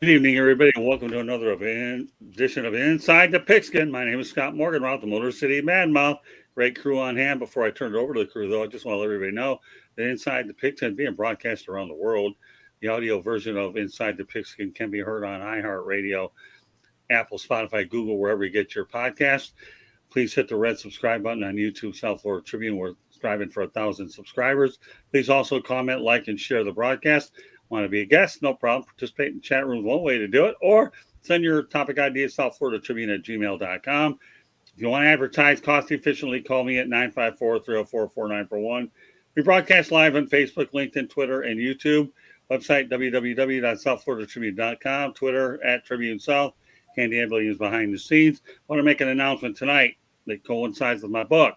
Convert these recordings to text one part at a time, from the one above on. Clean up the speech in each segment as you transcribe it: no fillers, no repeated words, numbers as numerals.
Good evening, everybody, and welcome to another edition of Inside the Pigskin. My name is Scott Morgan, we're out the Motor City Madmouth. Great crew on hand. Before I turn it over to the crew, though, I just want to let everybody know that Inside the Pigskin is being broadcast around the world. The audio version of Inside the Pigskin can be heard on iHeartRadio, Apple, Spotify, Google, wherever you get your podcasts. Please hit the red subscribe button on YouTube, South Florida Tribune. We're striving for 1,000 subscribers. Please also comment, like, and share the broadcast. Want to be a guest? No problem. Participate in the chat room is one way to do it. Or send your topic ideas, South Florida Tribune at gmail.com. If you want to advertise cost efficiently, call me at 954-304-4941. We broadcast live on Facebook, LinkedIn, Twitter, and YouTube. Website www.southfloridatribune.com. Twitter at Tribune South. Candy Embley is behind the scenes. I want to make an announcement tonight that coincides with my book.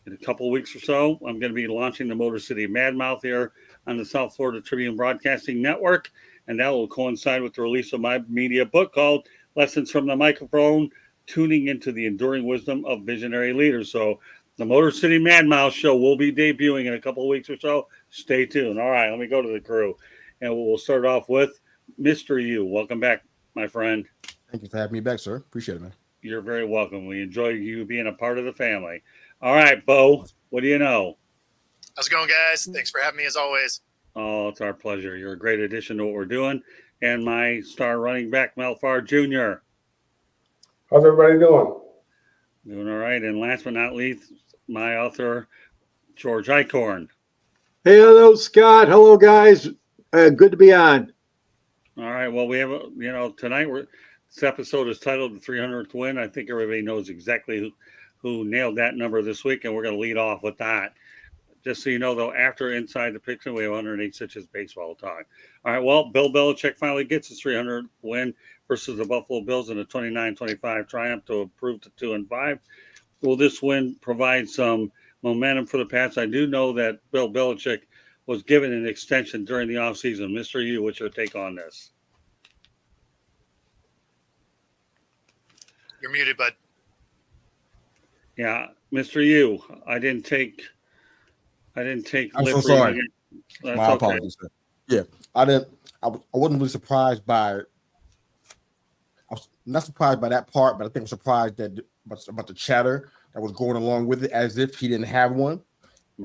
In a couple of weeks or so, I'm going to be launching the Motor City Madmouth here on the South Florida Tribune Broadcasting Network, and that will coincide with the release of my media book called Lessons from the Microphone, Tuning into the Enduring Wisdom of Visionary Leaders. So the Motor City Madmouth show will be debuting in a couple of weeks or so. Stay tuned. All right, let me go to the crew, and we'll start off with Mr. U. Welcome back, my friend. Thank you for having me back, sir. Appreciate it, man. You're very welcome. We enjoy you being a part of the family. All right, Bo, what do you know? How's it going, guys? Thanks for having me as always. Oh, it's our pleasure. You're a great addition to what we're doing. And my star running back, Mel Farr Jr. How's everybody doing? Doing all right. And last but not least, my author, George Eichhorn. Hey, hello, Scott. Hello, guys. Good to be on. All right. Well, we have, tonight this episode is titled The 300th Win. I think everybody knows exactly who nailed that number this week, and we're going to lead off with that. Just so you know, though, after Inside the Pigskin, we have 108 Stitches baseball talk. All right, well, Bill Belichick finally gets his 300th win versus the Buffalo Bills in a 29-25 triumph to improve to 2-5. Will this win provide some momentum for the Pats? I do know that Bill Belichick was given an extension during the offseason. Mr. U, what's your take on this? You're muted, bud. Yeah, Mr. U, I didn't take. I'm so sorry. My apologies, sir. Yeah, I wasn't really surprised by. I was not surprised by that part, but I think I'm surprised about the chatter that was going along with it, as if he didn't have one,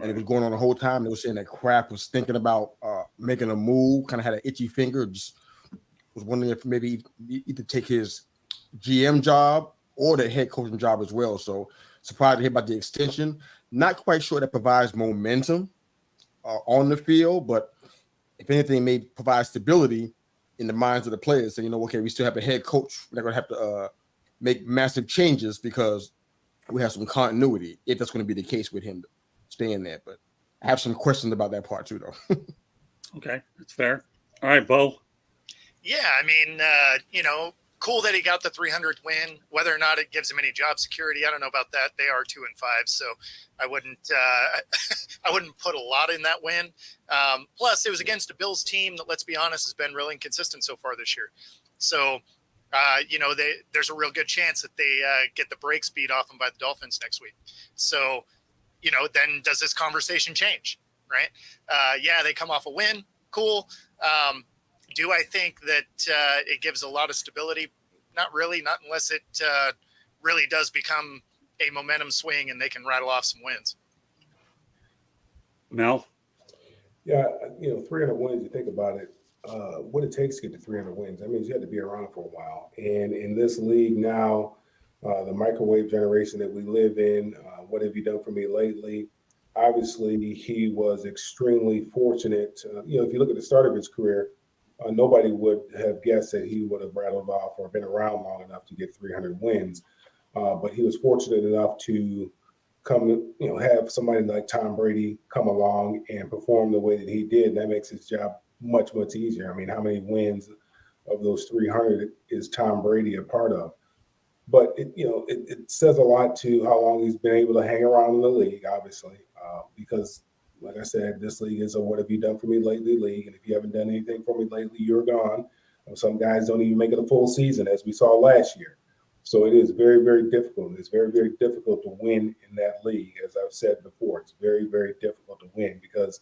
and it was going on the whole time. They were saying that Kraft was thinking about making a move, kind of had an itchy finger. Just was wondering if maybe either take his GM job or the head coaching job as well. So surprised to hear about the extension. Not quite sure that provides momentum on the field, but if anything, may provide stability in the minds of the players. So, okay, we still have a head coach. We're not going to have to make massive changes because we have some continuity, if that's going to be the case with him staying there. But I have some questions about that part too, though. Okay, that's fair. All right, Bo. Yeah, I mean, cool that he got the 300th win. Whether or not it gives him any job security, I don't know about that. They are 2-5, so I wouldn't put a lot in that win. Plus, it was against a Bills team that, let's be honest, has been really inconsistent so far this year. So, there's a real good chance that they get the brakes beat off them by the Dolphins next week. So, then does this conversation change, right? Yeah, they come off a win. Cool. Do I think that it gives a lot of stability? Not really, not unless it really does become a momentum swing and they can rattle off some wins. Mel? Yeah, 300 wins, you think about it, what it takes to get to 300 wins. That means you had to be around for a while. And in this league now, the microwave generation that we live in, what have you done for me lately? Obviously, he was extremely fortunate. If you look at the start of his career, nobody would have guessed that he would have rattled off or been around long enough to get 300 wins. But he was fortunate enough to come, have somebody like Tom Brady come along and perform the way that he did. And that makes his job much, much easier. I mean, how many wins of those 300 is Tom Brady a part of? But, it says a lot to how long he's been able to hang around in the league, obviously, because like I said, this league is a what have you done for me lately league. And if you haven't done anything for me lately, you're gone. Some guys don't even make it a full season, as we saw last year. So it is very, very difficult. It's very, very difficult to win in that league. As I've said before, it's very, very difficult to win because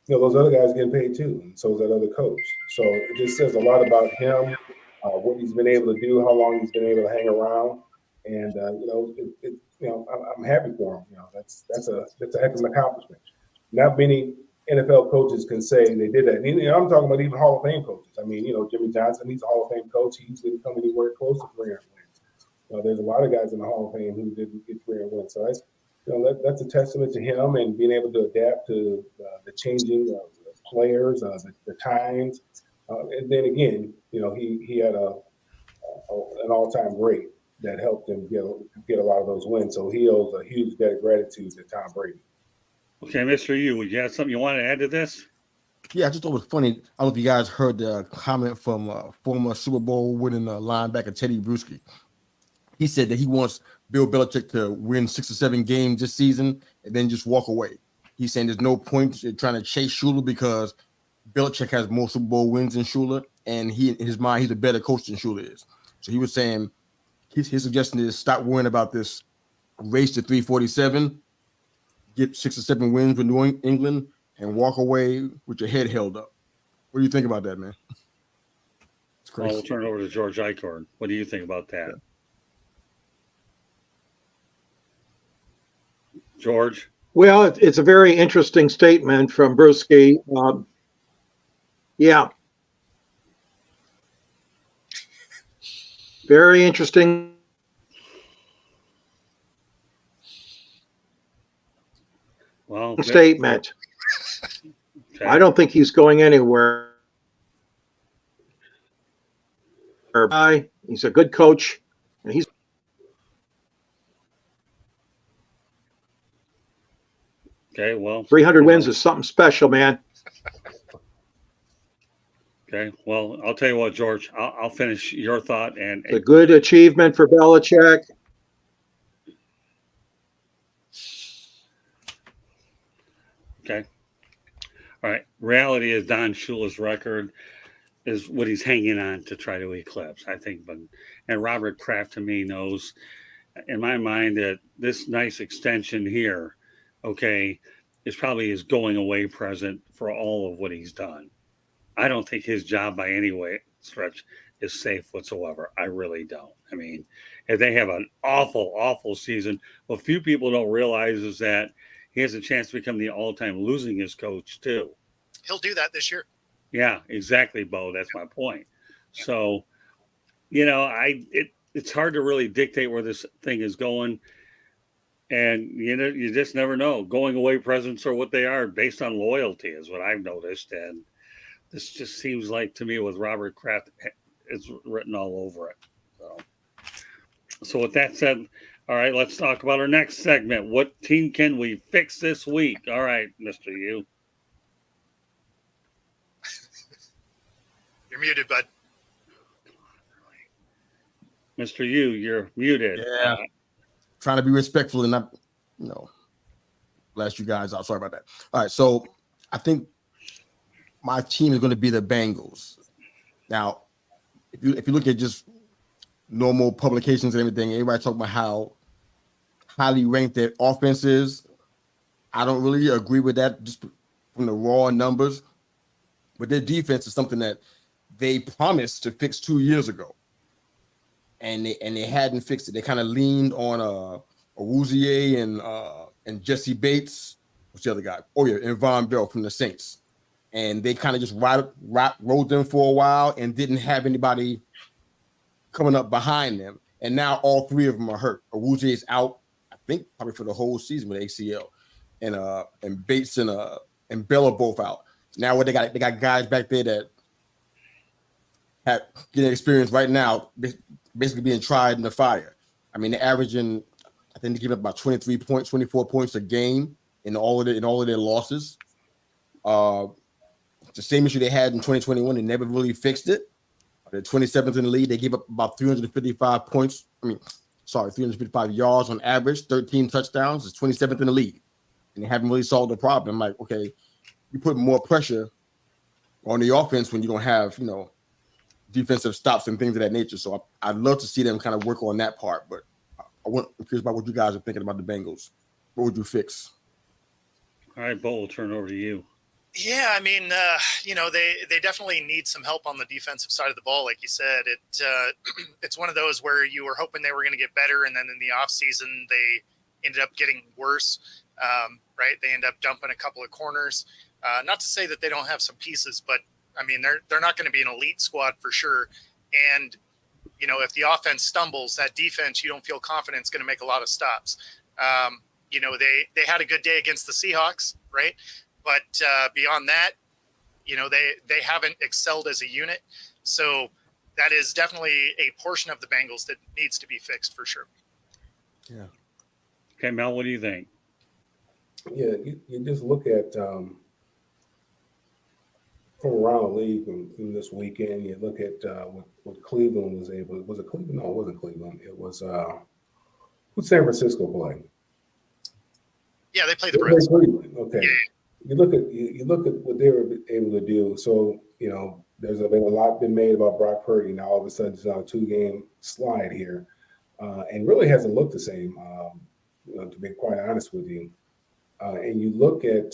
those other guys getting paid too, and so is that other coach. So it just says a lot about him, what he's been able to do, how long he's been able to hang around, and I'm happy for him. That's a heck of an accomplishment. Not many NFL coaches can say they did that. And, I'm talking about even Hall of Fame coaches. I mean, Jimmy Johnson, he's a Hall of Fame coach. He didn't come anywhere close to 300 wins. There's a lot of guys in the Hall of Fame who didn't get 300 wins. So that's a testament to him and being able to adapt to the changing players, the times. And then again, he had an all-time great that helped him get a lot of those wins. So he owes a huge debt of gratitude to Tom Brady. Okay, Mr. Yu, would you have something you want to add to this? Yeah, I just thought it was funny. I don't know if you guys heard the comment from former Super Bowl winning linebacker Teddy Bruschi. He said that he wants Bill Belichick to win 6 or 7 games this season and then just walk away. He's saying there's no point in trying to chase Shula because Belichick has more Super Bowl wins than Shula, and in his mind, he's a better coach than Shula is. So he was saying his suggestion is stop worrying about this race to 347, get 6 or 7 wins with New England, and walk away with your head held up. What do you think about that, man? It's crazy. We'll turn it over to George Eichhorn. What do you think about that? Yeah. George? Well, it's a very interesting statement from Bruschi. Yeah. Very interesting. Well, statement. Okay. I don't think he's going anywhere. He's a good coach, and he's okay. Well, 300 wins is something special, man. Okay. Well, I'll tell you what, George. I'll finish your thought. And it's a good achievement for Belichick. Okay. All right. Reality is Don Shula's record is what he's hanging on to try to eclipse, I think. And Robert Kraft, to me, knows in my mind that this nice extension here, okay, is probably his going away present for all of what he's done. I don't think his job by any way stretch is safe whatsoever. I really don't. I mean, if they have an awful, awful season, what few people don't realize is that he has a chance to become the all-time losingest coach too. He'll do that this year. Yeah, exactly, Bo. That's my point. Yeah. So, it's hard to really dictate where this thing is going. And, you just never know. Going away presents are what they are based on loyalty is what I've noticed. And this just seems like to me with Robert Kraft, it's written all over it. So with that said, all right, let's talk about our next segment. What team can we fix this week? All right, Mr. Yu. You're muted, bud. Mr. Yu, you're muted. Yeah. Trying to be respectful and not, blast you guys out. Sorry about that. All right, so I think my team is going to be the Bengals. Now, if you look at just normal publications and everything, everybody talk about how highly ranked their offense is. I don't really agree with that just from the raw numbers. But their defense is something that they promised to fix 2 years ago. And they hadn't fixed it. They kind of leaned on Awuzie and Jesse Bates. What's the other guy? Oh, yeah, and Von Bell from the Saints. And they kind of just rode them for a while and didn't have anybody coming up behind them. And now all 3 of them are hurt. Awuzie is out, I think, probably for the whole season with ACL. And Bates and Bell are both out. Now what they got guys back there that have getting experience right now, basically being tried in the fire. I mean, they're averaging, I think they give up about 24 points a game in all of their losses. It's the same issue they had in 2021. They never really fixed it. They're 27th in the league. They gave up about 355 points. 355 yards on average, 13 touchdowns. It's 27th in the league. And they haven't really solved the problem. I'm like, okay, you put more pressure on the offense when you don't have, defensive stops and things of that nature. So I'd love to see them kind of work on that part. But I'm curious about what you guys are thinking about the Bengals. What would you fix? All right, Bo, we'll turn it over to you. Yeah, I mean, they definitely need some help on the defensive side of the ball. Like you said, it's one of those where you were hoping they were going to get better, and then in the offseason, they ended up getting worse, right? They end up dumping a couple of corners. Not to say that they don't have some pieces, but, I mean, they're not going to be an elite squad for sure. And, if the offense stumbles, that defense, you don't feel confident is going to make a lot of stops. They had a good day against the Seahawks, right? But beyond that, they haven't excelled as a unit. So that is definitely a portion of the Bengals that needs to be fixed for sure. Yeah. Okay, Mel, what do you think? Yeah, you just look at from around the league in this weekend. You look at what Cleveland was able. Was it Cleveland? No, it wasn't Cleveland. It was who San Francisco playing? Yeah, they played the Browns. Cleveland. Okay. Yeah. You look at what they were able to do. So there's been a lot been made about Brock Purdy. Now all of a sudden it's on a 2-game slide here, and really hasn't looked the same. To be quite honest with you, and you look at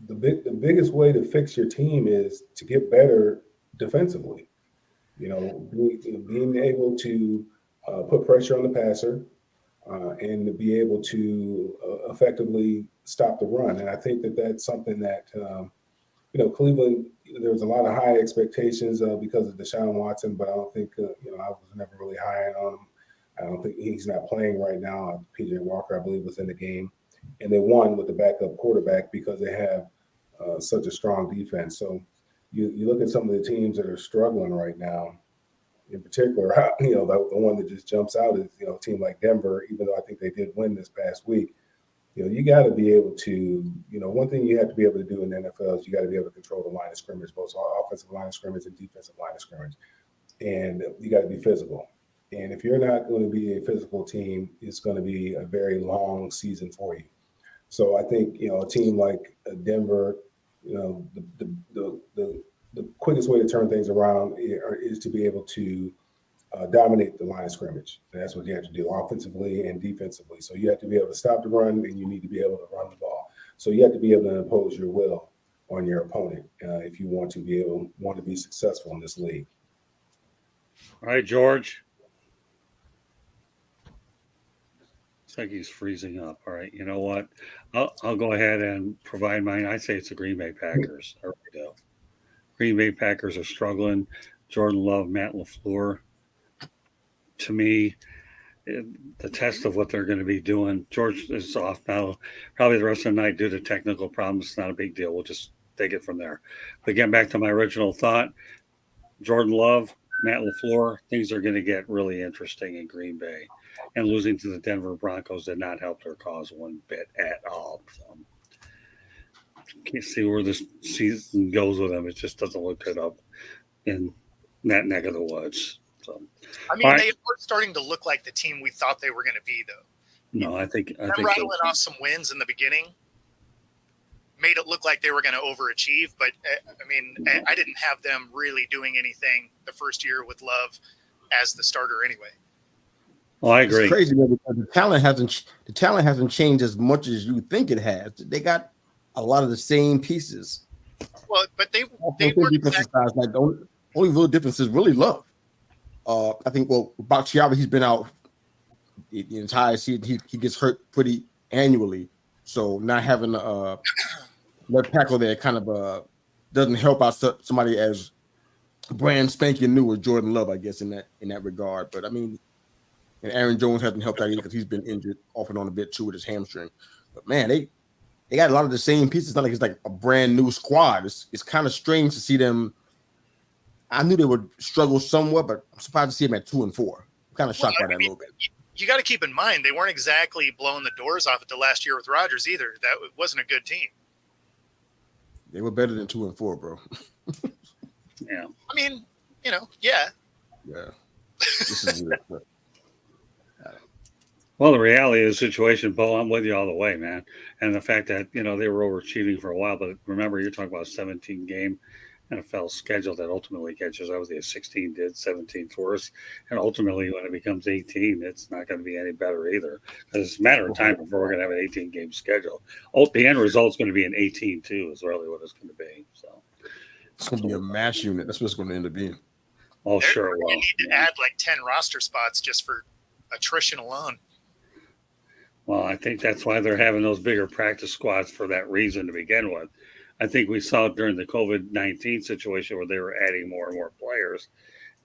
the biggest way to fix your team is to get better defensively. Being able to put pressure on the passer. And to be able to effectively stop the run. And I think that that's something that, Cleveland, there was a lot of high expectations because of Deshaun Watson, but I don't think, I was never really high on him. I don't think he's not playing right now. PJ Walker, I believe, was in the game. And they won with the backup quarterback because they have such a strong defense. So you look at some of the teams that are struggling right now. In particular, the one that just jumps out is, a team like Denver, even though I think they did win this past week, you got to be able to, one thing you have to be able to do in the NFL is you got to be able to control the line of scrimmage, both offensive line of scrimmage and defensive line of scrimmage. And you got to be physical. And if you're not going to be a physical team, it's going to be a very long season for you. So I think, a team like Denver, the quickest way to turn things around is to be able to dominate the line of scrimmage. And that's what you have to do offensively and defensively. So you have to be able to stop the run, and you need to be able to run the ball. So you have to be able to impose your will on your opponent if you want to be successful in this league. All right, George. It's like he's freezing up. All right, you know what? I'll go ahead and provide mine. I say it's the Green Bay Packers. I really do. Green Bay Packers are struggling. Jordan Love, Matt LaFleur. To me, the test of what they're going to be doing. George is off now, probably the rest of the night due to technical problems. It's not a big deal. We'll just take it from there. But getting back to my original thought, Jordan Love, Matt LaFleur, things are going to get really interesting in Green Bay. And losing to the Denver Broncos did not help their cause one bit at all. So, can't see where this season goes with them. It just doesn't look good up in that neck of the woods. So, I mean, they were starting to look like the team we thought they were going to be, though. No, I think rattling off some wins in the beginning made it look like they were going to overachieve. But I mean, I didn't have them really doing anything the first year with Love as the starter, anyway. Well, I agree. It's crazy because the talent hasn't changed as much as you think it has. They got a lot of the same pieces. Well, but they weren't exactly. Like the only real difference is really Love. I think Bakhtiari, he's been out the entire season. He gets hurt pretty annually, so not having left tackle there kind of doesn't help out somebody as brand spanking new as Jordan Love, I guess, in that regard. But I mean. And Aaron Jones hasn't helped out either because he's been injured off and on a bit too with his hamstring. But man, they got a lot of the same pieces. It's not like it's like a brand new squad. It's kind of strange to see them. I knew they would struggle somewhat, but I'm surprised to see them at 2-4. I'm kind of shocked by that a little bit. You got to keep in mind they weren't exactly blowing the doors off it the last year with Rodgers either. That wasn't a good team. They were better than 2-4, bro. Yeah. I mean, yeah. Yeah. This is weird. Well, the reality of the situation, Bo, I'm with you all the way, man. And the fact that, they were overachieving for a while, but remember, you're talking about a 17 game, NFL schedule that ultimately catches up with you. 16 did, 17 for us. And ultimately, when it becomes 18, it's not going to be any better either. Because it's a matter of time before we're going to have an 18-game schedule. The end result is going to be an 18-2 is really what it's going to be. So it's going to be a mass unit. That's what it's going to end up being. Oh, sure. Well, need to add like 10 roster spots just for attrition alone. Well, I think that's why they're having those bigger practice squads for that reason to begin with. I think we saw during the COVID-19 situation where they were adding more and more players.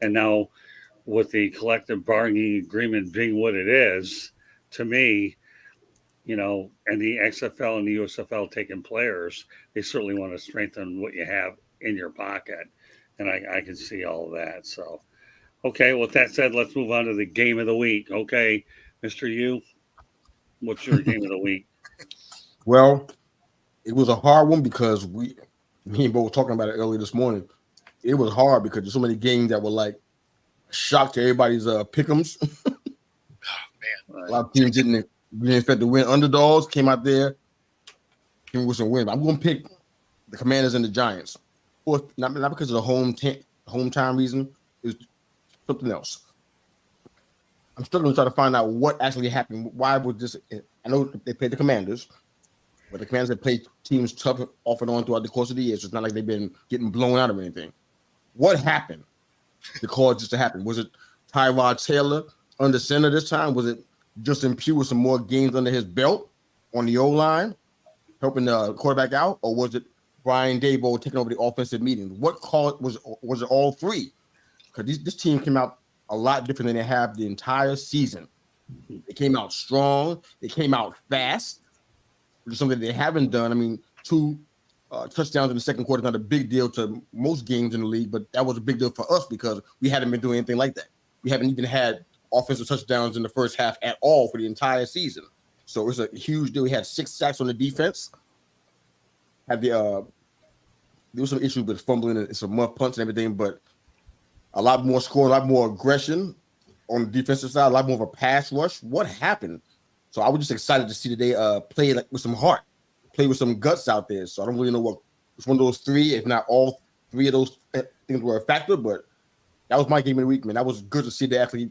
And now with the collective bargaining agreement being what it is, to me, and the XFL and the USFL taking players, they certainly want to strengthen what you have in your pocket. And I can see all of that. So, okay, with that said, let's move on to the game of the week. Okay, Mr. U, what's your game of the week? Well, it was a hard one because me and Bo were talking about it earlier this morning. It was hard because there's so many games that were like shock to everybody's pick'ems. Oh, man. A lot of teams didn't expect to win. Underdogs came out there, came with some wins. I'm going to pick the Commanders and the Giants. Not because of the home time reason. It's something else. I'm struggling to try to find out what actually happened. Why was this? I know they played the Commanders, but the Commanders have played teams tough off and on throughout the course of the year. So it's not like they've been getting blown out or anything. What happened to cause this to happen? Was it Tyrod Taylor under center this time? Was it Justin Pugh with some more games under his belt on the O-line, helping the quarterback out? Or was it Brian Daboll taking over the offensive meetings? What caused was it all three? Because this team came out a lot different than they have the entire season. They came out strong. They came out fast, which is something they haven't done. I mean, 2 touchdowns in the second quarter is not a big deal to most games in the league, but that was a big deal for us because we hadn't been doing anything like that. We haven't even had offensive touchdowns in the first half at all for the entire season. So it was a huge deal. We had 6 sacks on the defense. Had there was some issues with fumbling and some muff punts and everything, but a lot more score, a lot more aggression on the defensive side, a lot more of a pass rush. What happened? So I was just excited to see that they play like with some heart, play with some guts out there. So I don't really know what it's one of those 3, if not all 3 of those things were a factor, but that was my game of the week, man. That was good to see they actually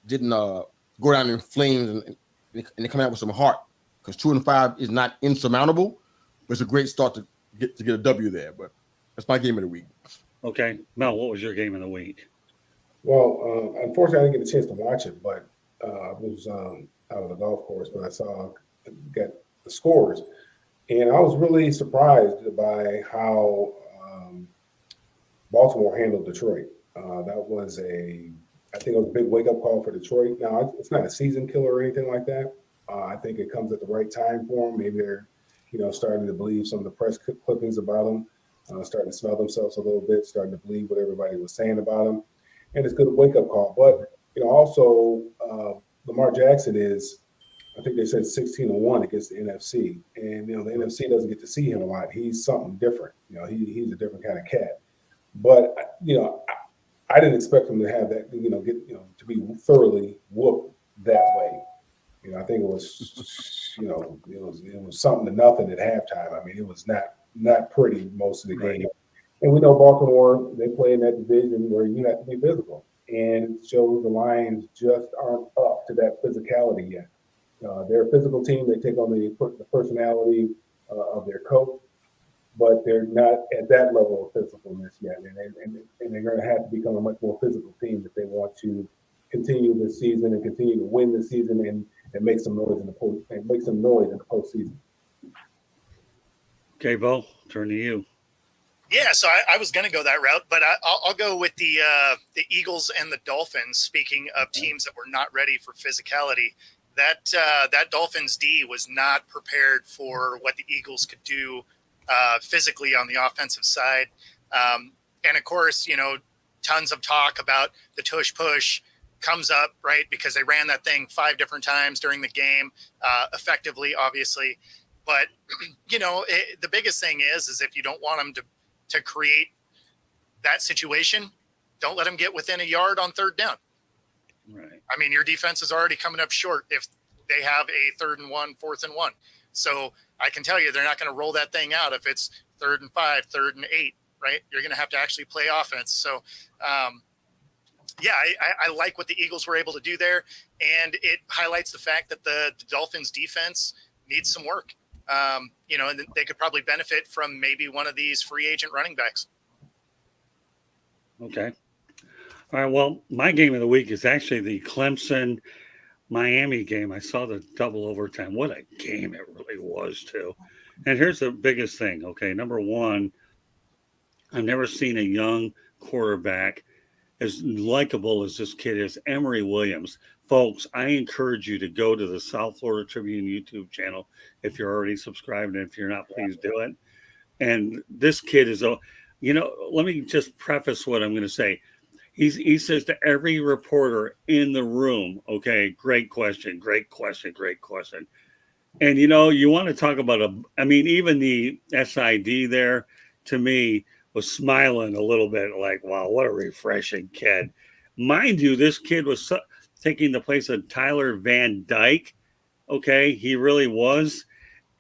didn't go down in flames and they come out with some heart, because 2-5 is not insurmountable, but it's a great start to get a W there. But that's my game of the week. Okay, Mel, what was your game of the week? Well, unfortunately, I didn't get a chance to watch it, but I was out on the golf course when I got the scores, and I was really surprised by how Baltimore handled Detroit. That was I think it was a big wake-up call for Detroit. Now, it's not a season killer or anything like that. I think it comes at the right time for them. Maybe they're, starting to believe some of the press clippings about them. Starting to smell themselves a little bit, starting to believe what everybody was saying about them. And it's a good wake-up call. But, also Lamar Jackson is, I think they said 16-1 against the NFC. And, the NFC doesn't get to see him a lot. He's something different. He's a different kind of cat. But, I didn't expect him to have that, to be thoroughly whooped that way. I think it was, it was something to nothing at halftime. I mean, it was not pretty most of the game. And we know Baltimore, they play in that division where you have to be physical. And it shows the Lions just aren't up to that physicality yet. They're a physical team. They take on the personality of their coach, but they're not at that level of physicalness yet. And they're going to have to become a much more physical team if they want to continue this season and continue to win this season and make some noise in the postseason. Okay, Bo, turn to you. Yeah, so I was going to go that route, but I'll go with the Eagles and the Dolphins. Speaking of teams that were not ready for physicality, that Dolphins D was not prepared for what the Eagles could do physically on the offensive side. And of course, tons of talk about the tush push comes up, right? Because they ran that thing 5 different times during the game, effectively, obviously. But, the biggest thing is if you don't want them to create that situation, don't let them get within a yard on 3rd down. Right. I mean, your defense is already coming up short if they have a 3rd and 1, 4th and 1. So I can tell you they're not going to roll that thing out if it's 3rd and 5, 3rd and 8. right? You're going to have to actually play offense. So, yeah, I like what the Eagles were able to do there, and it highlights the fact that the Dolphins defense needs some work. And they could probably benefit from maybe one of these free agent running backs. Okay. All right. Well, my game of the week is actually the Clemson Miami game. I saw the double overtime. What a game it really was, too. And here's the biggest thing. Okay. Number one, I've never seen a young quarterback as likable as this kid is, Emory Williams. Folks, I encourage you to go to the South Florida Tribune YouTube channel if you're already subscribed, and if you're not, please do it. And this kid is, let me just preface what I'm going to say. He says to every reporter in the room, okay, great question, great question, great question. And, you want to talk about even the SID there, to me, was smiling a little bit like, wow, what a refreshing kid. Mind you, this kid was taking the place of Tyler Van Dyke. Okay, he really was.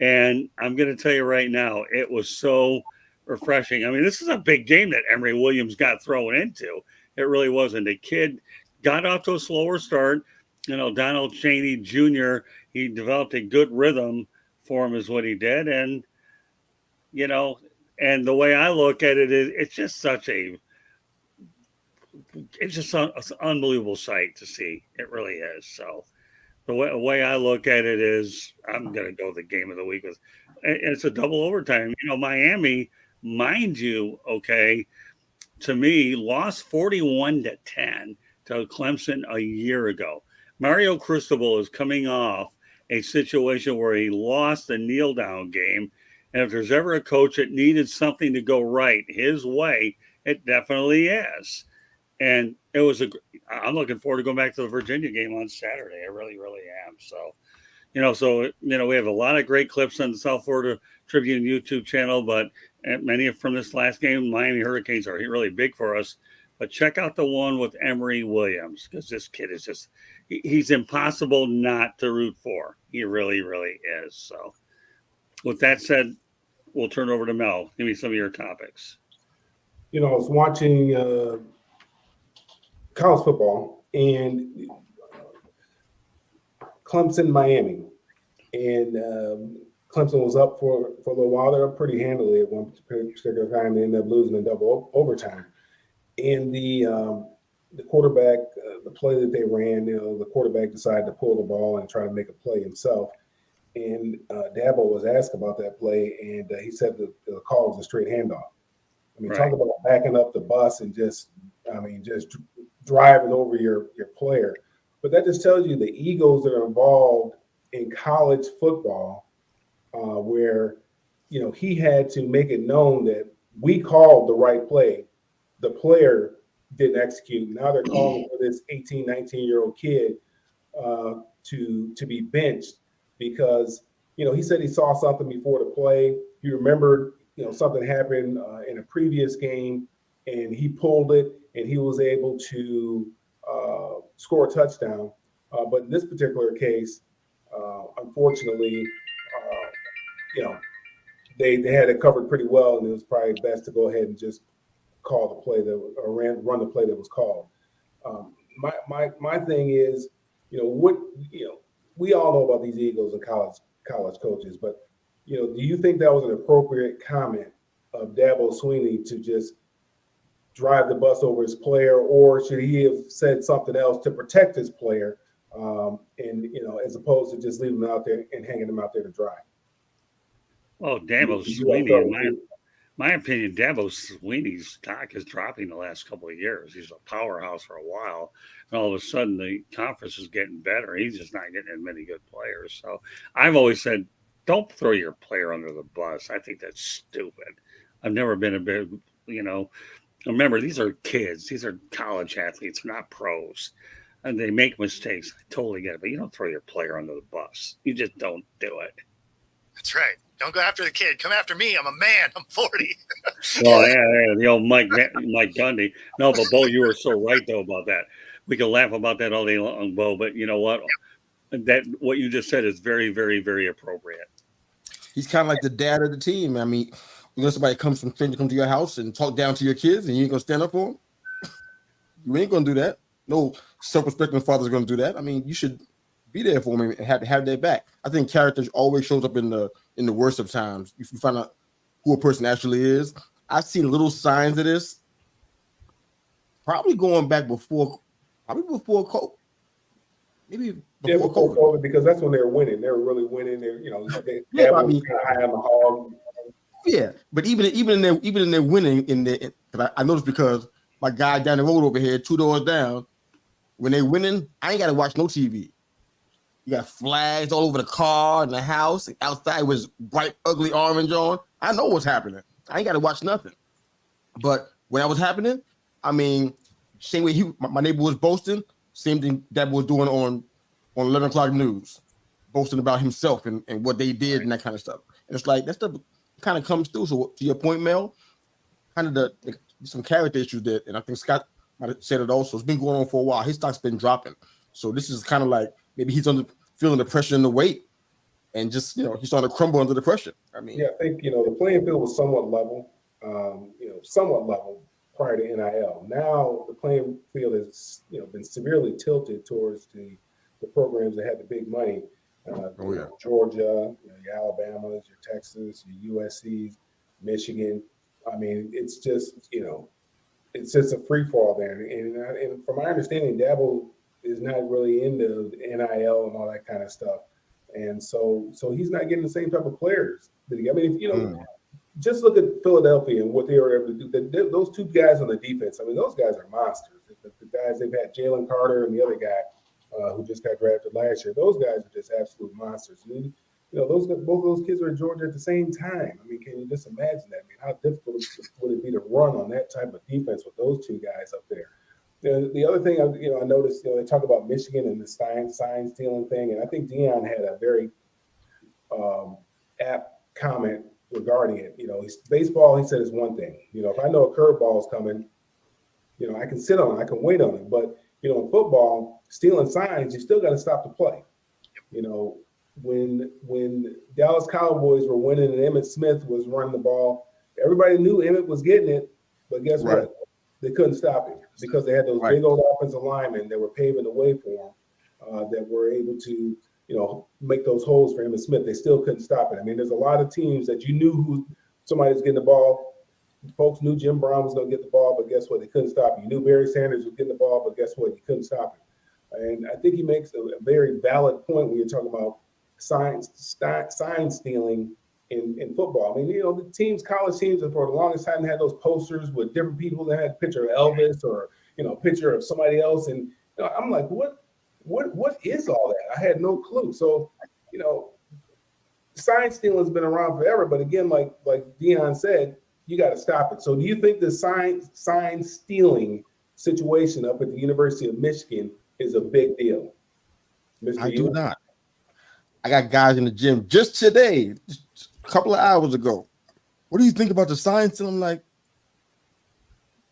And I'm going to tell you right now, it was so refreshing. I mean, this is a big game that Emory Williams got thrown into. It really wasn't. The kid got off to a slower start. Donald Chaney Jr., he developed a good rhythm for him is what he did. And, and the way I look at it is it's just an unbelievable sight to see. It really is. So the way I look at it is I'm going to go the game of the week with, it's a double overtime. Miami, mind you, okay, to me, lost 41-10 to Clemson a year ago. Mario Cristobal is coming off a situation where he lost the kneel down game. And if there's ever a coach that needed something to go right his way, it definitely is. And I'm looking forward to going back to the Virginia game on Saturday. I really, really am. So, we have a lot of great clips on the South Florida Tribune YouTube channel, but many from this last game, Miami Hurricanes are really big for us. But check out the one with Emory Williams, because this kid is just, he's impossible not to root for. He really, really is. So with that said, we'll turn over to Mel. Give me some of your topics. I was watching college football and Clemson, Miami. And Clemson was up for a little while. They were pretty handily at one particular time. They ended up losing in double overtime. And the quarterback, the play that they ran, the quarterback decided to pull the ball and try to make a play himself. And Dabo was asked about that play, and he said the call was a straight handoff. I mean, talk about backing up the bus and just driving over your player. But that just tells you the egos that are involved in college football, where, he had to make it known that we called the right play. The player didn't execute. Now they're calling for this 18, 19-year-old kid to be benched because, he said he saw something before the play. He remembered, something happened in a previous game, and he pulled it, and he was able to score a touchdown. But in this particular case, unfortunately, they had it covered pretty well, and it was probably best to go ahead and just call the play run the play that was called. My thing is, we all know about these egos of college coaches, but do you think that was an appropriate comment of Dabo Swinney to just drive the bus over his player, or should he have said something else to protect his player, as opposed to just leaving him out there and hanging him out there to dry? Well, Dabo Swinney, in my opinion, Dabo Swinney's stock is dropping the last couple of years. He's a powerhouse for a while, and all of a sudden the conference is getting better. He's just not getting as many good players. So I've always said, don't throw your player under the bus. I think that's stupid. I've never been a big, remember, these are kids. These are college athletes. They're not pros. And they make mistakes. I totally get it. But you don't throw your player under the bus. You just don't do it. That's right. Don't go after the kid. Come after me. I'm a man. I'm 40. Well, yeah, the old Mike Gundy. No, but Bo, you were so right, though, about that. We can laugh about that all day long, Bo, but you know what? What you just said is very, very, very appropriate. He's kind of like the dad of the team. I mean, somebody comes from stranger come to your house and talk down to your kids, and you ain't gonna stand up for them? You ain't gonna do that. No self-respecting father is gonna do that. I mean, you should be there for them and have their back. I think character always shows up in the worst of times. If you find out who a person actually is, I've seen little signs of this. Probably going back before COVID. Maybe before COVID, because that's when they were winning. They were really winning. They I mean, high on the hog. Yeah, but even in their winning, I noticed because my guy down the road over here, 2 doors down, when they winning, I ain't got to watch no TV. You got flags all over the car and the house. Outside was bright, ugly orange on. I know what's happening. I ain't got to watch nothing. But when that was happening, I mean, same way my neighbor was boasting, same thing that was doing on 11 o'clock news, boasting about himself and what they did and that kind of stuff. And it's like that stuff kind of comes through. So to your point, Mel, kind of some character issues that, and I think Scott might have said it also. It's been going on for a while. His stock's been dropping. So this is kind of like maybe he's feeling the pressure and the weight, and just he's starting to crumble under the pressure. I mean, I think the playing field was somewhat level, prior to NIL. Now the playing field has been severely tilted towards the programs that had the big money. Georgia, your Alabamas, your Texas, your USCs, Michigan. I mean, it's just it's just a free fall there. And from my understanding, Dabo is not really into NIL and all that kind of stuff, and so he's not getting the same type of players. I mean, just look at Philadelphia and what they were able to do. Those two guys on the defense. I mean, those guys are monsters. The guys they've had, Jalen Carter and the other guy who just got drafted last year. Those guys are just absolute monsters. And, both of those kids are at Georgia at the same time. I mean, can you just imagine that? I mean, how difficult would it be to run on that type of defense with those two guys up there? The other thing I noticed, they talk about Michigan and the sign stealing thing, and I think Deion had a very apt comment regarding it. Baseball, he said, is one thing. If I know a curveball is coming, I can sit on it, I can wait on it. But in football, stealing signs, you still got to stop the play. When Dallas Cowboys were winning and Emmitt Smith was running the ball, everybody knew Emmitt was getting it, but guess what? They couldn't stop him because they had those big old offensive linemen that were paving the way for him, that were able to, make those holes for Emmitt Smith. They still couldn't stop it. I mean, there's a lot of teams that you knew who somebody was getting the ball. Folks knew Jim Brown was going to get the ball, but guess what? They couldn't stop him. You knew Barry Sanders was getting the ball, but guess what? You couldn't stop him. And I think he makes a very valid point when you're talking about sign stealing in football. I mean, the college teams, for the longest time had those posters with different people that had a picture of Elvis or a picture of somebody else, and I'm like, what is all that? I had no clue. So, sign stealing has been around forever, but again, like Deion said, you got to stop it. So, do you think the sign stealing situation up at the University of Michigan is a big deal? I do not. I got guys in the gym just today, a couple of hours ago. What do you think about the sign stealing? I'm like,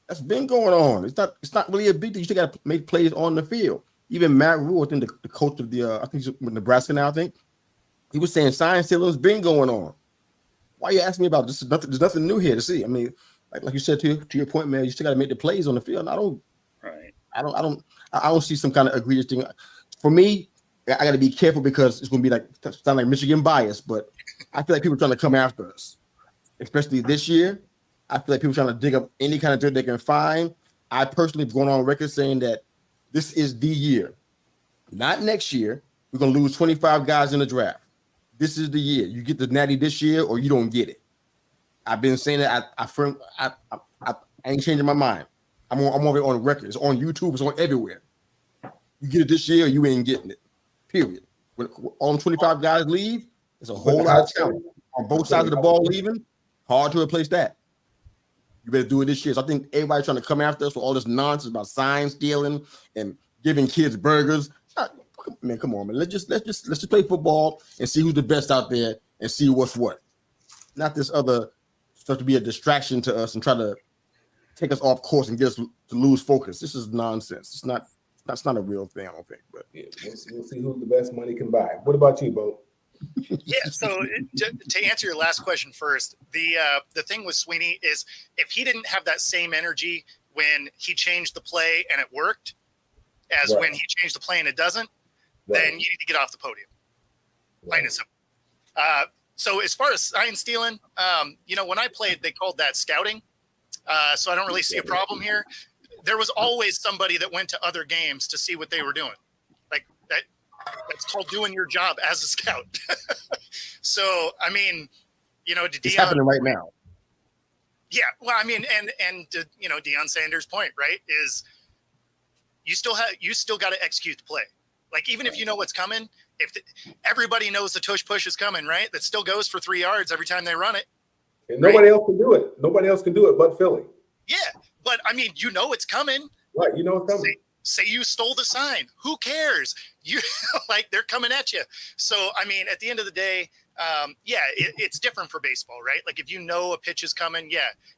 that's been going on. It's not really a big deal. You still got to make plays on the field. Even Matt Rule, I think the coach of I think he's with Nebraska now, I think, he was saying sign stealing has been going on. Why are you asking me about this? There's nothing new here to see. I mean, like you said to your point, man, you still got to make the plays on the field. I don't see some kind of egregious thing. For me, I got to be careful because it's going to be sound like Michigan bias, but I feel like people are trying to come after us, especially this year. I feel like people are trying to dig up any kind of dirt they can find. I personally have gone on record saying that this is the year, not next year. We're going to lose 25 guys in the draft. This is the year. You get the natty this year or you don't get it. I've been saying that. I ain't changing my mind. I'm on record. It's on YouTube. It's on everywhere. You get it this year or you ain't getting it. Period. When all 25 guys leave, it's a whole lot of talent on both sides of the ball leaving. Hard to replace that. You better do it this year. So I think everybody's trying to come after us with all this nonsense about sign stealing and giving kids burgers. Man, come on, man. Let's just play football and see who's the best out there and see what's what. Not this other stuff to be a distraction to us and try to take us off course and get us to lose focus. This is nonsense. That's not a real thing, I don't think. But we'll see who the best money can buy. What about you, Bo? Yeah. So to answer your last question first, the thing with Sweeney is if he didn't have that same energy when he changed the play and it worked, as when he changed the play and it doesn't, then you need to get off the podium. Plain and simple. So as far as sign stealing, when I played, they called that scouting. So I don't really see a problem here. There was always somebody that went to other games to see what they were doing. Like that's called doing your job as a scout. So, I mean, it's happening right now. Yeah. Well, I mean, and Deion Sanders' point, right, is you still got to execute the play. Like, even if you know what's coming, everybody knows the tush push is coming, right? That still goes for 3 yards every time they run it. And nobody else can do it. Nobody else can do it but Philly. Yeah. But I mean, it's coming. Right. It's coming. Say you stole the sign. Who cares? You they're coming at you. So, I mean, at the end of the day, it's different for baseball, right? Like if you know a pitch is coming,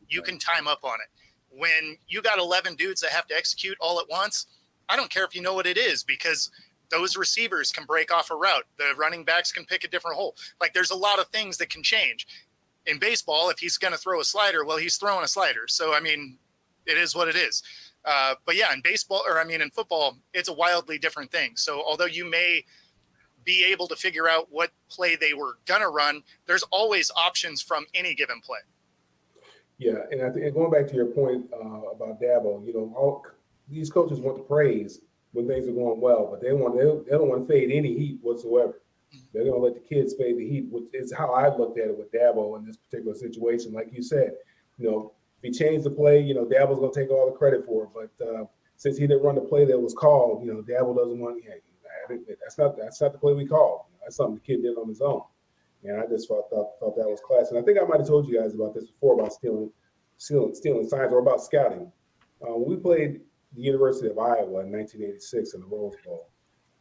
you can time up on it. When you got 11 dudes that have to execute all at once, I don't care if you know what it is because those receivers can break off a route. The running backs can pick a different hole. Like there's a lot of things that can change. In baseball, if he's going to throw a slider, well, he's throwing a slider. So, I mean, it is what it is. But yeah, in baseball, in football, it's a wildly different thing. So although you may be able to figure out what play they were going to run, there's always options from any given play. Yeah, and I think going back to your point about Dabo, all these coaches want the praise when things are going well, but they don't want to fade any heat whatsoever. They're going to let the kids fade the heat, which is how I looked at it with Dabo in this particular situation. Like you said, if he changed the play, Dabo's going to take all the credit for it. But since he didn't run the play that was called, Dabo doesn't want. That's not the play we called. That's something the kid did on his own. And I just thought that was class. And I think I might have told you guys about this before about stealing signs or about scouting. When we played the University of Iowa in 1986 in the Rose Bowl,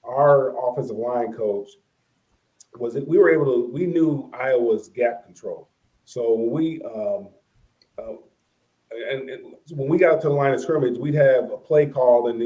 our offensive line coach we knew Iowa's gap control. So when we got to the line of scrimmage, we'd have a play called, and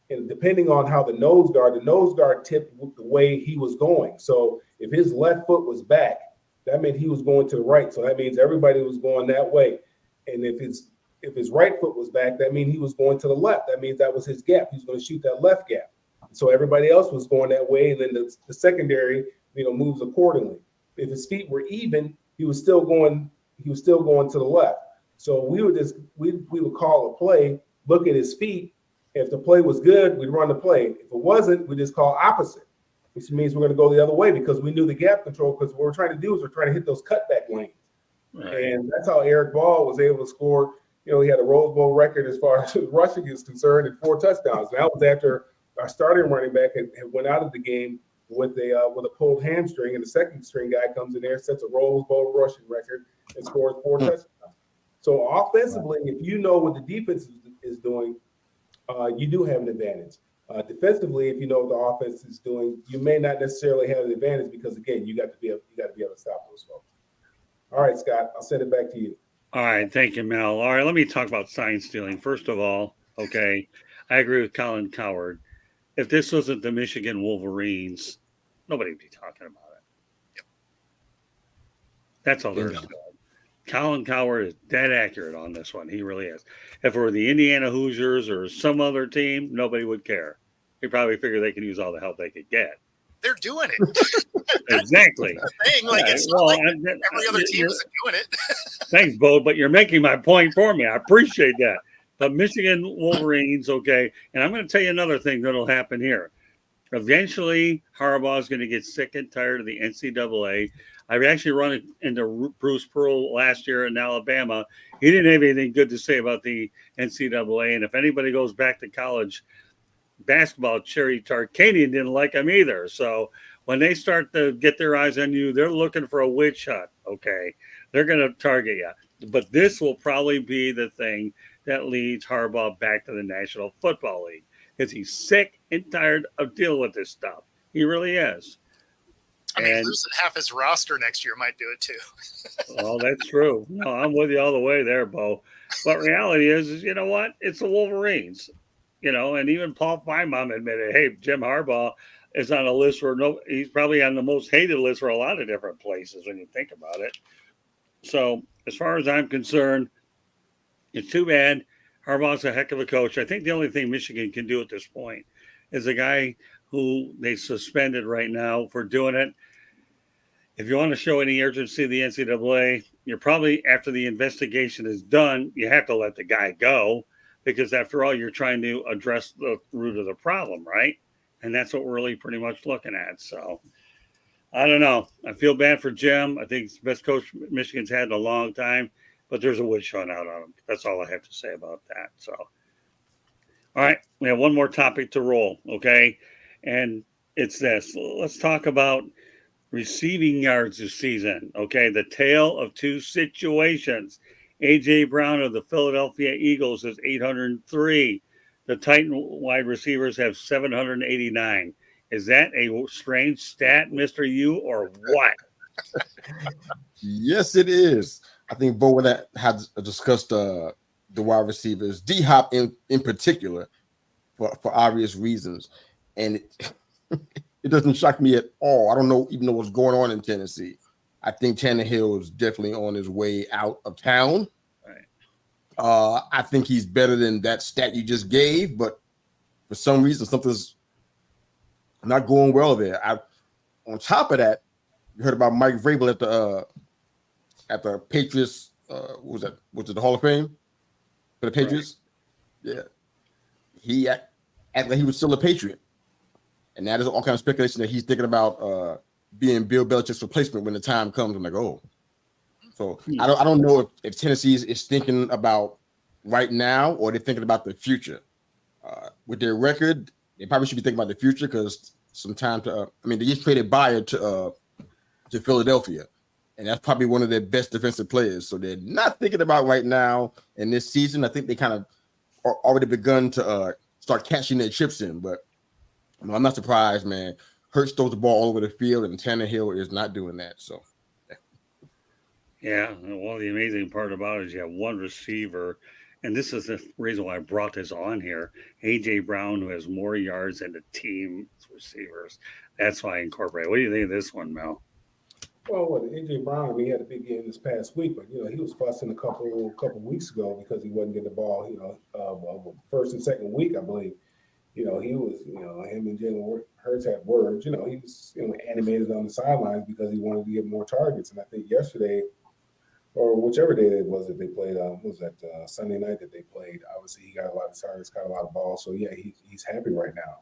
and depending on how the nose guard tipped the way he was going. So if his left foot was back, that meant he was going to the right. So that means everybody was going that way. And if his right foot was back, that means he was going to the left. That means that was his gap. He was going to shoot that left gap. So everybody else was going that way, and then the secondary, moves accordingly. If his feet were even, he was still going to the left. So we would call a play, look at his feet. If the play was good, we'd run the play. If it wasn't, we just call opposite, which means we're going to go the other way because we knew the gap control. Because what we're trying to do is we're trying to hit those cutback lanes, and that's how Eric Ball was able to score. He had a Rose Bowl record as far as rushing is concerned and 4 touchdowns. That was after our starting running back had went out of the game with a pulled hamstring, and the second string guy comes in there, sets a Rose Bowl rushing record, and scores 4 touchdowns. So offensively, if you know what the defense is doing, you do have an advantage. Defensively, if you know what the offense is doing, you may not necessarily have an advantage because again, you got to be able to stop those folks. All right, Scott, I'll send it back to you. All right, thank you, Mel. All right, let me talk about sign stealing. First of all, okay, I agree with Colin Cowherd. If this wasn't the Michigan Wolverines, nobody would be talking about it. Yep. That's all there is to it. Colin Cowherd is dead accurate on this one. He really is. If it were the Indiana Hoosiers or some other team, nobody would care. They probably figure they can use all the help they could get. They're doing it. Exactly. It's not like every other team isn't doing it. Thanks, Bo, but you're making my point for me. I appreciate that. But Michigan Wolverines, okay. And I'm going to tell you another thing that'll happen here. Eventually, Harbaugh is going to get sick and tired of the NCAA. I've actually run into Bruce Pearl last year in Alabama. He didn't have anything good to say about the NCAA. And if anybody goes back to college basketball, Cherry Tarkanian didn't like him either. So when they start to get their eyes on you, they're looking for a witch hunt, okay? They're going to target you. But this will probably be the thing that leads Harbaugh back to the National Football League because he's sick and tired of dealing with this stuff. He really is. I mean, losing half his roster next year might do it too. Well, that's true. No, I'm with you all the way there, Bo. But reality is you know what? It's the Wolverines. And even Paul Feinbaum admitted, hey, Jim Harbaugh, is on a list where he's probably on the most hated list for a lot of different places when you think about it. So as far as I'm concerned, it's too bad. Harbaugh's a heck of a coach. I think the only thing Michigan can do at this point is a guy who they suspended right now for doing it. If you want to show any urgency to the NCAA, you're probably, after the investigation is done, you have to let the guy go, because after all, you're trying to address the root of the problem, right? And that's what we're really pretty much looking at. So I don't know. I feel bad for Jim. I think he's the best coach Michigan's had in a long time, but there's a witch hunt out on him. That's all I have to say about that. So, all right, we have one more topic to roll, okay? And it's this. Let's talk about receiving yards this season. Okay, the tale of two situations. A.J. Brown of the Philadelphia Eagles is 803. The Titan wide receivers have 789. Is that a strange stat, Mr. U, or what? Yes, it is. I think Bo and I had discussed the wide receivers, D-Hop in particular, for obvious reasons. And it doesn't shock me at all. I don't even know what's going on in Tennessee. I think Tannehill is definitely on his way out of town. Right. I think he's better than that stat you just gave, but for some reason, something's not going well there. On top of that, you heard about Mike Vrabel at the Patriots. What was that? Was it the Hall of Fame for the Patriots? Right. Yeah. He acted like he was still a Patriot. And that is all kind of speculation that he's thinking about being Bill Belichick's replacement when the time comes. I'm like, oh. So I don't know if Tennessee is thinking about right now or they're thinking about the future. With their record, they probably should be thinking about the future, because sometime they just traded Bayer to Philadelphia, and that's probably one of their best defensive players. So they're not thinking about right now in this season. I think they kind of already begun to start cashing their chips in, but I'm not surprised, man. Hurts throws the ball all over the field, and Tannehill is not doing that. So, yeah. Well, the amazing part about it is you have one receiver, and this is the reason why I brought this on here. A.J. Brown, who has more yards than the team's receivers. That's why I incorporate. What do you think of this one, Mel? Well, A.J. Brown, he had a big game this past week, but he was fussing a couple weeks ago because he wasn't getting the ball. First and second week, I believe. He was, him and Jalen Hurts had words. He was, animated on the sidelines because he wanted to get more targets. And I think yesterday, or whichever day it was that they played, was that Sunday night that they played? Obviously, he got a lot of targets, got a lot of balls. So yeah, he's happy right now.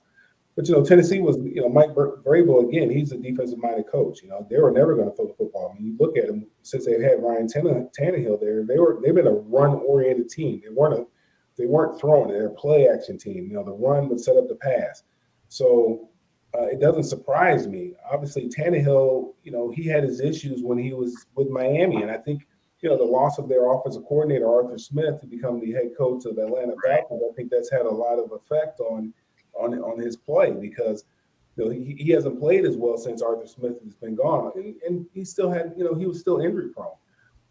But Tennessee was, Mike Vrabel again. He's a defensive-minded coach. They were never going to throw the football. I mean, you look at them since they've had Ryan Tannehill there. They've been a run-oriented team. They weren't throwing. They're a play-action team. The run would set up the pass. So it doesn't surprise me. Obviously, Tannehill, he had his issues when he was with Miami, and I think the loss of their offensive coordinator Arthur Smith to become the head coach of the Atlanta Falcons, I think that's had a lot of effect on his play, because he hasn't played as well since Arthur Smith has been gone, and he still had he was still injury prone.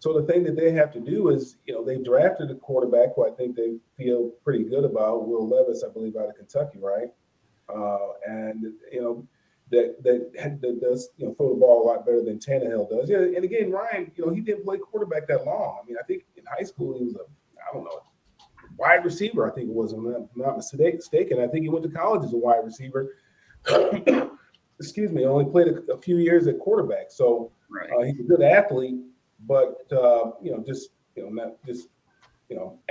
So the thing that they have to do is they drafted a quarterback who I think they feel pretty good about, Will Levis, I believe, out of Kentucky, right? And that does throw the ball a lot better than Tannehill does. Yeah, and again, Ryan, he didn't play quarterback that long. I mean, I think in high school he was wide receiver, I think it was, if I'm not mistaken. I think he went to college as a wide receiver. Excuse me, only played a few years at quarterback. So he's a good athlete, but not just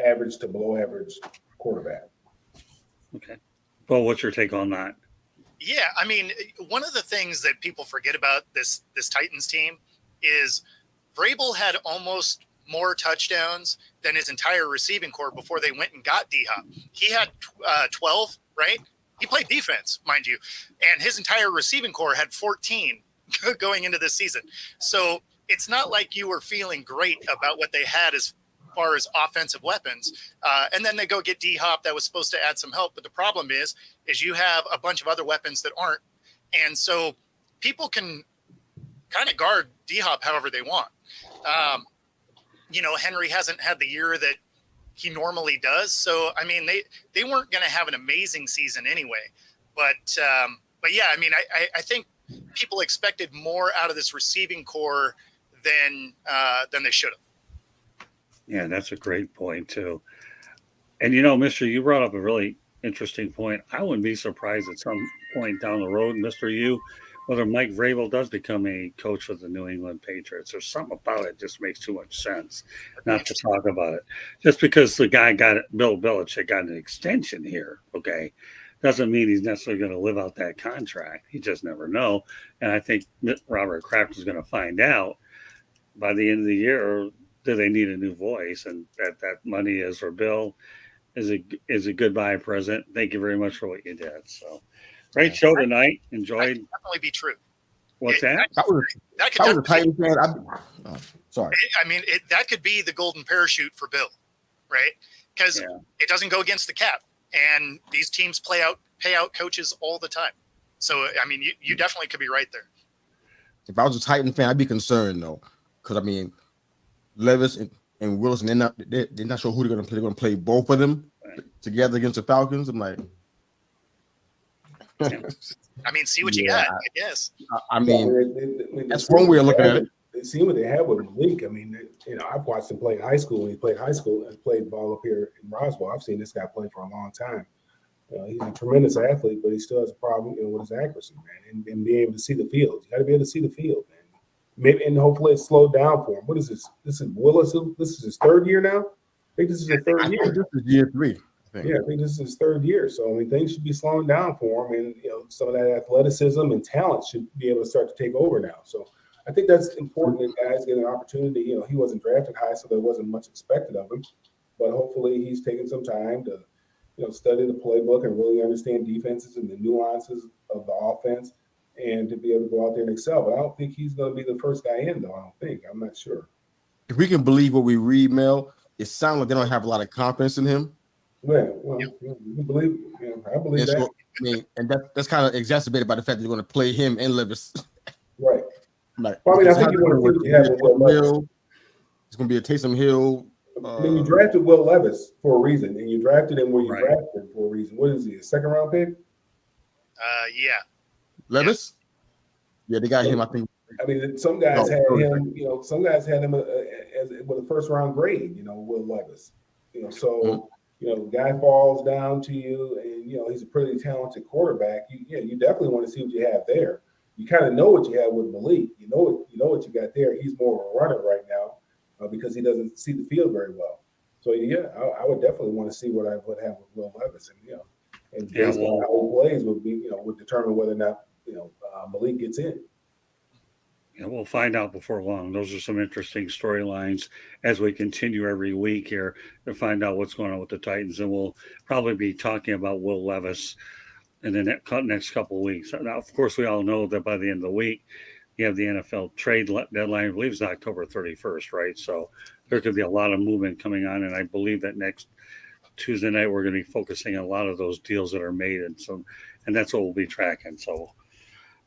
average to below average quarterback. Okay. Well, what's your take on that? Yeah, I mean, one of the things that people forget about this Titans team is Vrabel had almost more touchdowns than his entire receiving corps before they went and got D-Hop. He had 12, right? He played defense, mind you, and his entire receiving corps had 14 going into this season. So it's not like you were feeling great about what they had as far as offensive weapons. And then they go get D-Hop that was supposed to add some help. But the problem is you have a bunch of other weapons that aren't. And so people can kind of guard D-Hop however they want. Henry hasn't had the year that he normally does. So, I mean, they weren't going to have an amazing season anyway. But, But yeah, I mean, I think people expected more out of this receiving core than they should have. Yeah, that's a great point too. And you know, Mister, you brought up a really interesting point. I wouldn't be surprised at some point down the road, Mister, whether Mike Vrabel does become a coach of the New England Patriots. There's something about it just makes too much sense not to talk about it. Just because the guy Bill Belichick got an extension here, okay, doesn't mean he's necessarily going to live out that contract. You just never know. And I think Robert Kraft is going to find out by the end of the year. Or do they need a new voice? And that money is for Bill is a goodbye present. Thank you very much for what you did. So great show tonight. Enjoyed. That could definitely be true. What's that? That was a Titan fan. Sorry. I mean, that could be the golden parachute for Bill, right? Because it doesn't go against the cap, and these teams pay out coaches all the time. So I mean, you definitely could be right there. If I was a Titan fan, I'd be concerned though, because I mean, Levis and Wilson, they're not sure who they're going to play. They're going to play both of them together against the Falcons. I'm like, I mean, see what you got. I guess. I mean, that's one way of looking at it. They see what they have with Malik. I mean, I've watched him play in high school. When he played high school and played ball up here in Roswell, I've seen this guy play for a long time. He's a tremendous athlete, but he still has a problem, with his accuracy, man, and being able to see the field. You got to be able to see the field, man. Maybe, and hopefully it's slowed down for him. What is this? This is Willis. This is his third year now. I think this is his third year. This is year 3. I think this is his third year. So I mean, things should be slowing down for him, and some of that athleticism and talent should be able to start to take over now. So I think that's important that guys get an opportunity. He wasn't drafted high, so there wasn't much expected of him. But hopefully he's taken some time to, study the playbook and really understand defenses and the nuances of the offense, and to be able to go out there and excel. But I don't think he's going to be the first guy in, though. I don't think. I'm not sure. If we can believe what we read, Mel, it sounds like they don't have a lot of confidence in him. Well, you can believe. I believe that. So, I mean, and that's kind of exacerbated by the fact that they're going to play him and Levis. Right. Like, well, I mean, I think you want to see what you have with Will Levis. It's going to be a Taysom Hill. I mean, you drafted Will Levis for a reason, and you drafted him where you drafted him for a reason. What is he? A second round pick? Yeah. Levis? Yeah, they got him. I think. I mean, some guys had him. Some guys had him as with a first round grade. Will Levis. So the guy falls down to you, and he's a pretty talented quarterback. You definitely want to see what you have there. You kind of know what you have with Malik. You know what you got there. He's more of a runner right now because he doesn't see the field very well. So I would definitely want to see what I would have with Will Levis, and based on how he plays would determine whether or not Malik gets in. We'll find out before long. Those are some interesting storylines as we continue every week here to find out what's going on with the Titans. And we'll probably be talking about Will Levis in the next couple of weeks. Now, of course, we all know that by the end of the week, you have the NFL trade deadline. I believe it's October 31st, right? So there could be a lot of movement coming on. And I believe that next Tuesday night, we're going to be focusing on a lot of those deals that are made. And that's what we'll be tracking. So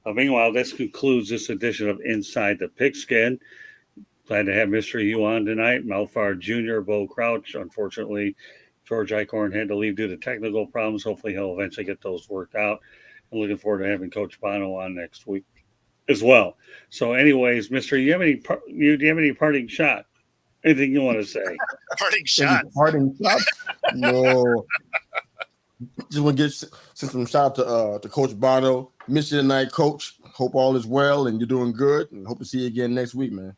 meanwhile, this concludes this edition of Inside the Pigskin. Glad to have Mr. Hugh on tonight. Mel Farr Jr., Bo Crouch. Unfortunately, George Eichhorn had to leave due to technical problems. Hopefully, he'll eventually get those worked out. I'm looking forward to having Coach Bono on next week as well. So, anyways, Mr., do you have any parting shot? Anything you want to say? Parting shot. Parting shot? No. Just want to send some shout out to Coach Bono. Miss you tonight, Coach. Hope all is well and you're doing good. And hope to see you again next week, man.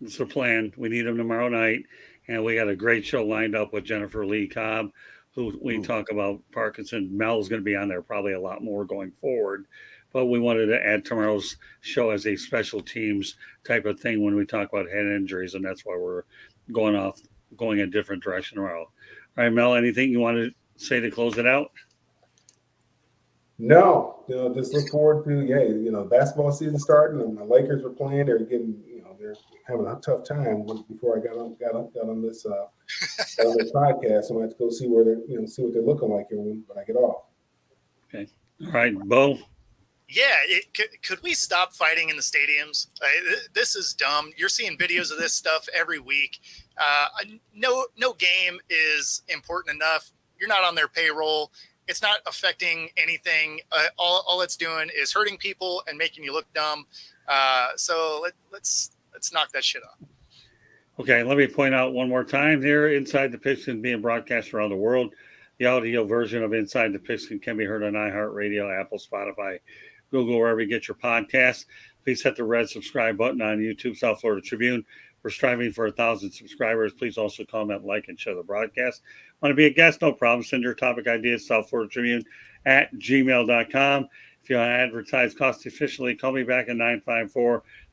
It's the plan. We need him tomorrow night. And we got a great show lined up with Jennifer Lee Cobb, who we talk about Parkinson. Mel's going to be on there probably a lot more going forward. But we wanted to add tomorrow's show as a special teams type of thing when we talk about head injuries. And that's why we're going a different direction tomorrow. All right, Mel, anything you want to say to close it out? No, just look forward to basketball season starting, and the Lakers were playing. They're getting, they're having a tough time before I got on this podcast. So I have to go see where they're, see what they're looking like here when I get off. Okay, all right, Bo. Yeah, could we stop fighting in the stadiums? This is dumb. You're seeing videos of this stuff every week. No game is important enough. You're not on their payroll. it's not affecting anything. All it's doing is hurting people and making you look dumb. So let's knock that shit off. Okay, let me point out one more time here. Inside the Pigskin being broadcast around the world. The audio version of Inside the Pigskin can be heard on iHeartRadio, Apple, Spotify, Google, wherever you get your podcasts. Please hit the red subscribe button on YouTube, South Florida Tribune. We're striving for 1,000 subscribers. Please also comment, like, and share the broadcast. Want to be a guest? No problem. Send your topic ideas, South Florida Tribune at gmail.com. If you want to advertise cost efficiently, call me back at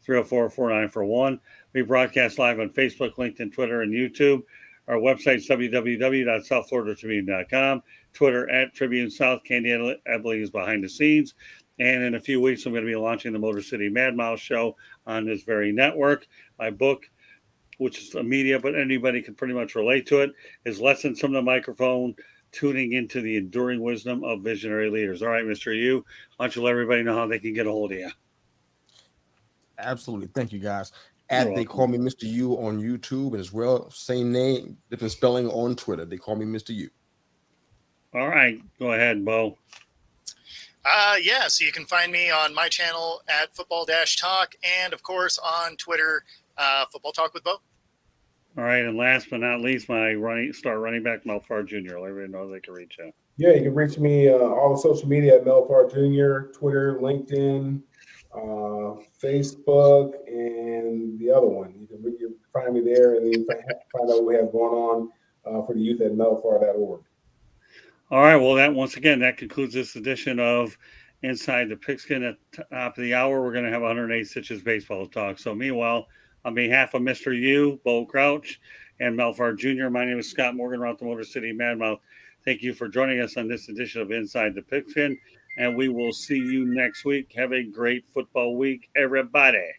954-304-4941. We broadcast live on Facebook, LinkedIn, Twitter, and YouTube. Our website is www.southfloridatribune.com. Twitter at Tribune South. Candy Ebley is behind the scenes. And in a few weeks, I'm going to be launching the Motor City Mad Mouse show on this very network. My book, which is a media, but anybody can pretty much relate to it, is Lessons from the Microphone, tuning into the enduring wisdom of visionary leaders. All right, Mr. U, why don't you let everybody know how they can get a hold of you? Absolutely. Thank you, guys. They call me Mr. U on YouTube, and as well, same name, different spelling on Twitter. They call me Mr. U. All right. Go ahead, Bo. So you can find me on my channel at Football-Talk and, of course, on Twitter, Football Talk with Bo. All right, and last but not least, my running back, Mel Farr Jr. Let everybody know they can reach out. Yeah, you can reach me all the social media at Mel Farr Jr., Twitter, LinkedIn, Facebook, and the other one. You can find me there, and then you find out what we have going on for the youth at melfar.org. All right, well, that concludes this edition of Inside the Pigskin. At the top of the hour, we're going to have 108 Stitches baseball talk. So meanwhile, on behalf of Mr. U, Bo Crouch, and Mel Farr Jr., my name is Scott Morgan, around the Motor City Madmouth. Thank you for joining us on this edition of Inside the Pigskin, and we will see you next week. Have a great football week, everybody.